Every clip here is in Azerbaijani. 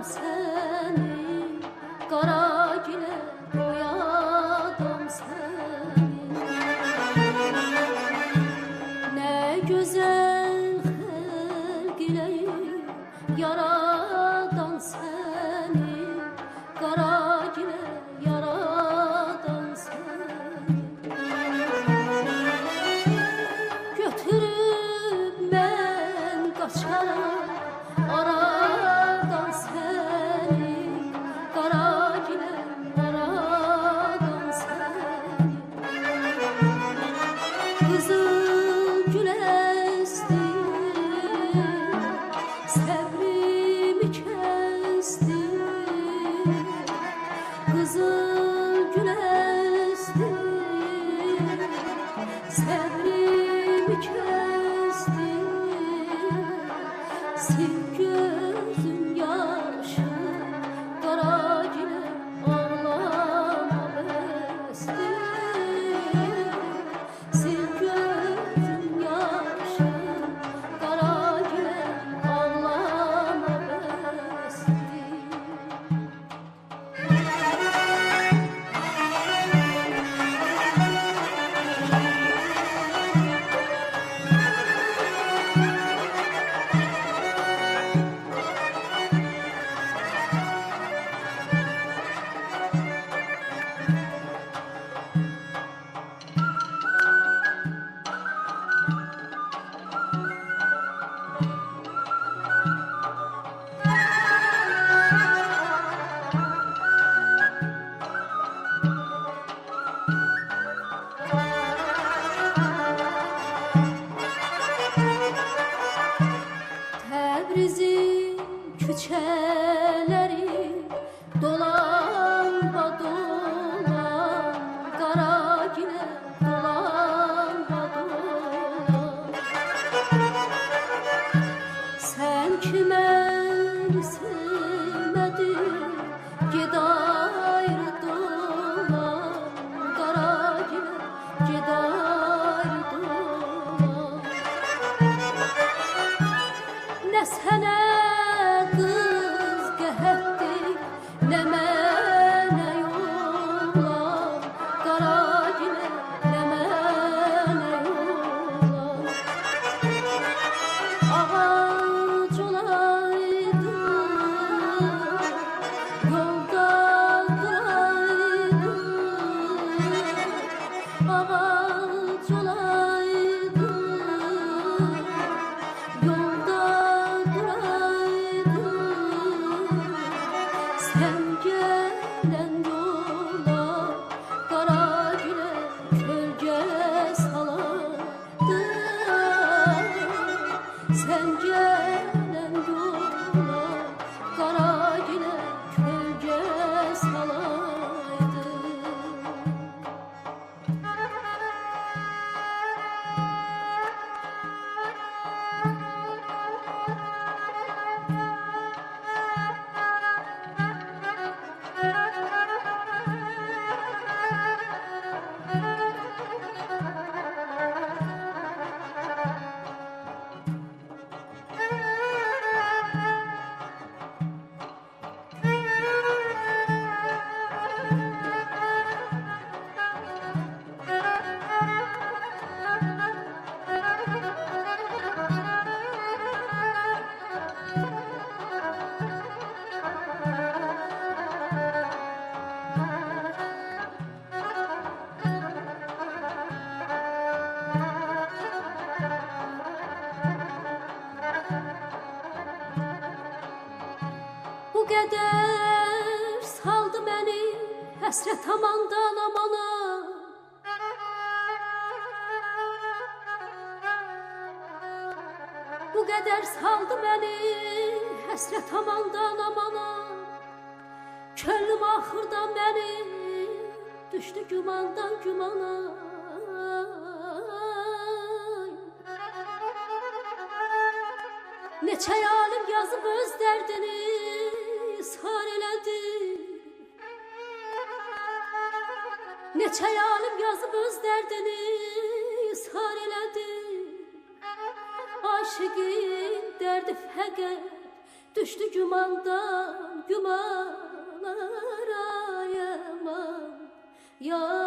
seni, qara gilə boyadım səni. Nə gözəl xəlq eləyib yaradan səni, qara gilə yaradan səni. Götürüb mən qaçaram aradan səni, qara gilə yaradan səni. Qızıl güləsdi, səbrimi kəsdi. Qızıl güləsdi, səbrimi kəsdi. Sil gözün yaşı, qara gilə ağlama bəsdi. Sil gözün yaşı, qara gilə ağlama bəsdi. Təbrizin küçələri dolanba dolan, qara gilə dolanba dolan. Sən ki məni sevmədin, ged ayrı dolan, qara gilə ged ayrı dolan. Nə sənə qız qəhətdir, nə mənə yolan, qara gilə nə mənə yolan. Ağac olaydın, yolda duraydın. Ağac olaydın, yolda sen gelen yola, qara gilə kölgə salardı. Sen gelen yola, qara gilə kölgə salardı. Bu qədər saldı məni həsrət amandan amana. Bu qədər saldı məni həsrət amandan amana. Könlüm axırda mənim düşdü gümandan gümana. Neçə alim yazıb öz dərdini ishar elədi. Neçə alim yazıb öz dərdini ishar elədi. Aşıqın dərdi fəqət düşdü gümandan yamalara yaman yamana.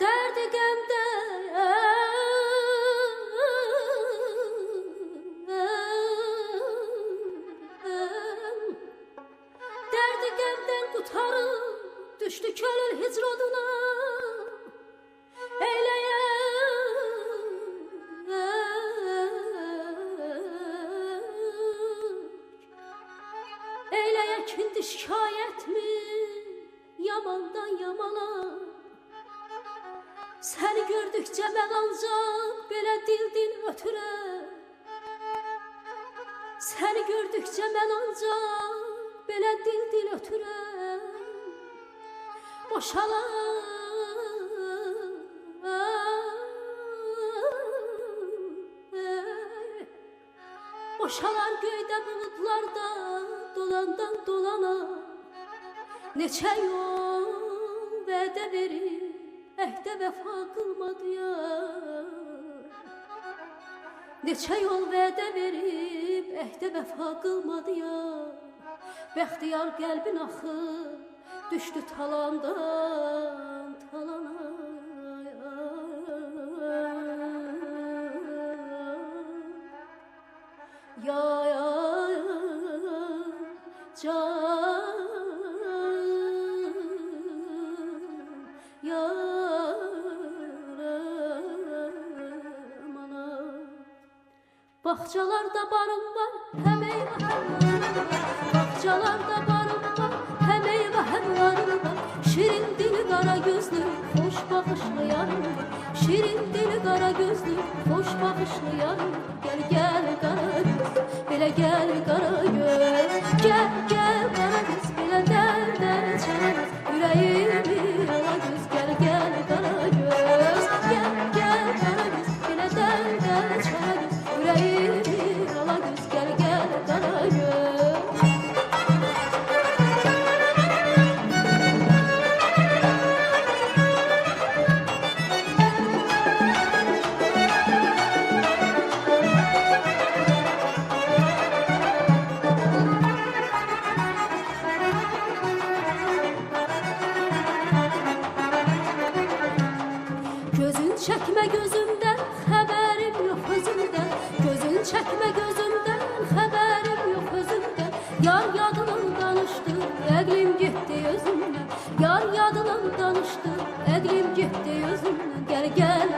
Derdi gemden derdi gemden kurtarıp düştü kölül hicroduna eyleyek indi şikayet mi yamandan yamana. Seni gördükçe ben ancak belə dildin ötürə. Seni gördükçe ben ancak belə dildin ötürə. Boşalar göydə bulutlarda dolandan dolana. Neçə yol vədə verir ehdə vəfa qılmadı ya. Neçə yol vədə verib ehdə vəfa qılmadı ya. Bəxtiyar qəlbin axı düşdü talandan talana. Ya ya can ya. Bahçalarda barım var, hem meyve hem narım var. Bahçalarda barım var, hem meyve hem narım var. Şirin dili kara gözlü, hoş bakışlı yarım var. Şirin dili kara gözlü, hoş bakışlı yarım var. Gel gel kara göz, bile gel kara göz. Gel gel kara göz, bile derden çarız. Yüreğimi ala göz, gel gel kara göz. Gel gel kara göz, bile derden çarız. Yüreğimi ala göz, gel gel kara göz. Gözün çekme gözümden, haberim yok özümden. Gözün çekme gözümden, haberim yok özümden. Yar yadından danıştı, əqlim getdi özümden. Yar yadından danıştı, əqlim getdi özümden. Gel gel